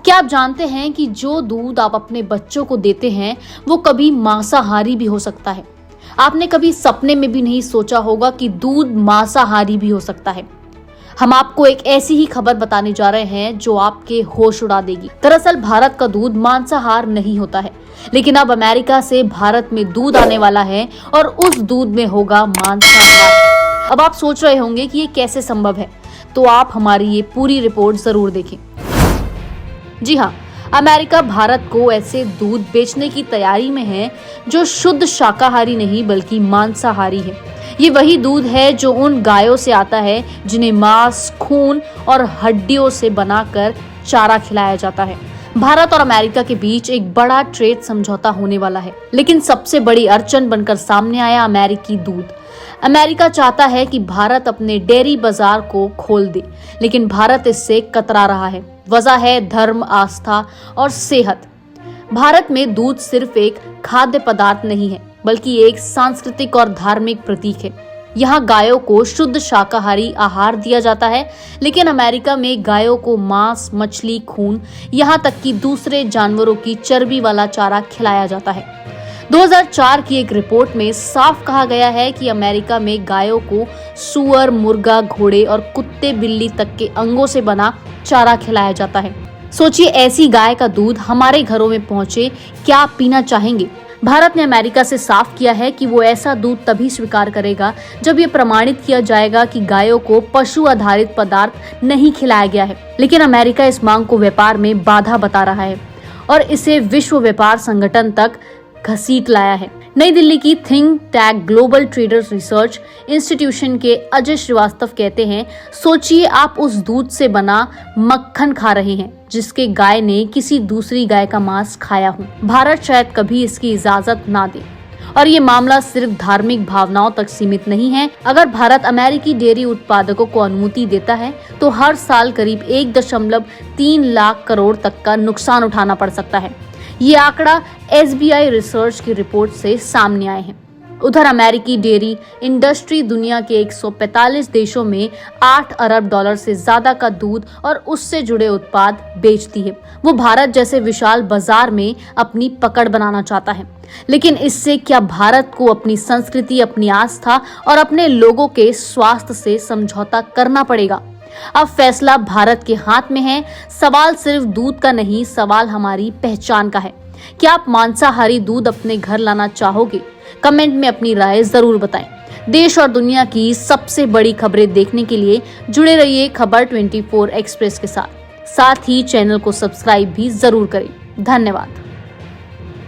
क्या आप जानते हैं कि जो दूध आप अपने बच्चों को देते हैं वो कभी मांसाहारी भी हो सकता है। आपने कभी सपने में भी नहीं सोचा होगा कि दूध मांसाहारी भी हो सकता है। हम आपको एक ऐसी ही खबर बताने जा रहे हैं जो आपके होश उड़ा देगी। दरअसल भारत का दूध मांसाहार नहीं होता है, लेकिन अब अमेरिका से भारत में दूध आने वाला है और उस दूध में होगा मांसाहार। अब आप सोच रहे होंगे कि ये कैसे संभव है, तो आप हमारी ये पूरी रिपोर्ट जरूर देखें। जी हाँ, अमेरिका भारत को ऐसे दूध बेचने की तैयारी में है जो शुद्ध शाकाहारी नहीं बल्कि मांसाहारी है। ये वही दूध है जो उन गायों से आता है जिन्हें मांस, खून और हड्डियों से बनाकर चारा खिलाया जाता है। भारत और अमेरिका के बीच एक बड़ा ट्रेड समझौता होने वाला है, लेकिन सबसे बड़ी अड़चन बनकर सामने आया अमेरिकी दूध। अमेरिका चाहता है कि भारत अपने डेयरी बाजार को खोल दे, लेकिन भारत इससे कतरा रहा है। वजह है धर्म, आस्था और सेहत। भारत में दूध सिर्फ एक खाद्य पदार्थ नहीं है, बल्कि एक सांस्कृतिक और धार्मिक प्रतीक है। यहाँ गायों को शुद्ध शाकाहारी आहार दिया जाता है, लेकिन अमेरिका में गायों को मांस, मछली, खून, यहाँ तक कि दूसरे जानवरों की चर्बी वाला चारा खिलाया जाता है। 2004 की एक रिपोर्ट में साफ कहा गया है कि अमेरिका में गायों को सूअर, मुर्गा, घोड़े और कुत्ते, बिल्ली तक के अंगों से बना चारा खिलाया जाता है। सोचिए, ऐसी गाय का दूध हमारे घरों में पहुंचे, क्या आप पीना चाहेंगे? भारत ने अमेरिका से साफ किया है कि वो ऐसा दूध तभी स्वीकार करेगा जब ये प्रमाणित किया जाएगा कि गायों को पशु आधारित पदार्थ नहीं खिलाया गया है। लेकिन अमेरिका इस मांग को व्यापार में बाधा बता रहा है और इसे विश्व व्यापार संगठन तक घसीट लाया है। नई दिल्ली की think tank global traders research institution के अजय श्रीवास्तव कहते हैं, सोचिए आप उस दूध से बना मक्खन खा रहे हैं जिसके गाय ने किसी दूसरी गाय का मांस खाया हो। भारत शायद कभी इसकी इजाजत ना दे। और ये मामला सिर्फ धार्मिक भावनाओं तक सीमित नहीं है। अगर भारत अमेरिकी डेयरी उत्पादकों को अनुमति देता है तो हर साल करीब 1.3 लाख करोड़ तक का नुकसान उठाना पड़ सकता है। ये आंकड़ा SBI रिसर्च की रिपोर्ट से सामने आए हैं। उधर अमेरिकी डेयरी इंडस्ट्री दुनिया के 145 देशों में $8 अरब से ज्यादा का दूध और उससे जुड़े उत्पाद बेचती है। वो भारत जैसे विशाल बाजार में अपनी पकड़ बनाना चाहता है, लेकिन इससे क्या भारत को अपनी संस्कृति, अपनी आस्था और अपने लोगों के स्वास्थ्य से समझौता करना पड़ेगा? अब फैसला भारत के हाथ में है। सवाल सिर्फ दूध का नहीं, सवाल हमारी पहचान का है। क्या आप मांसाहारी दूध अपने घर लाना चाहोगे? कमेंट में अपनी राय जरूर बताएं। देश और दुनिया की सबसे बड़ी खबरें देखने के लिए जुड़े रहिए खबर 24 एक्सप्रेस के साथ ही चैनल को सब्सक्राइब भी जरूर करें। धन्यवाद।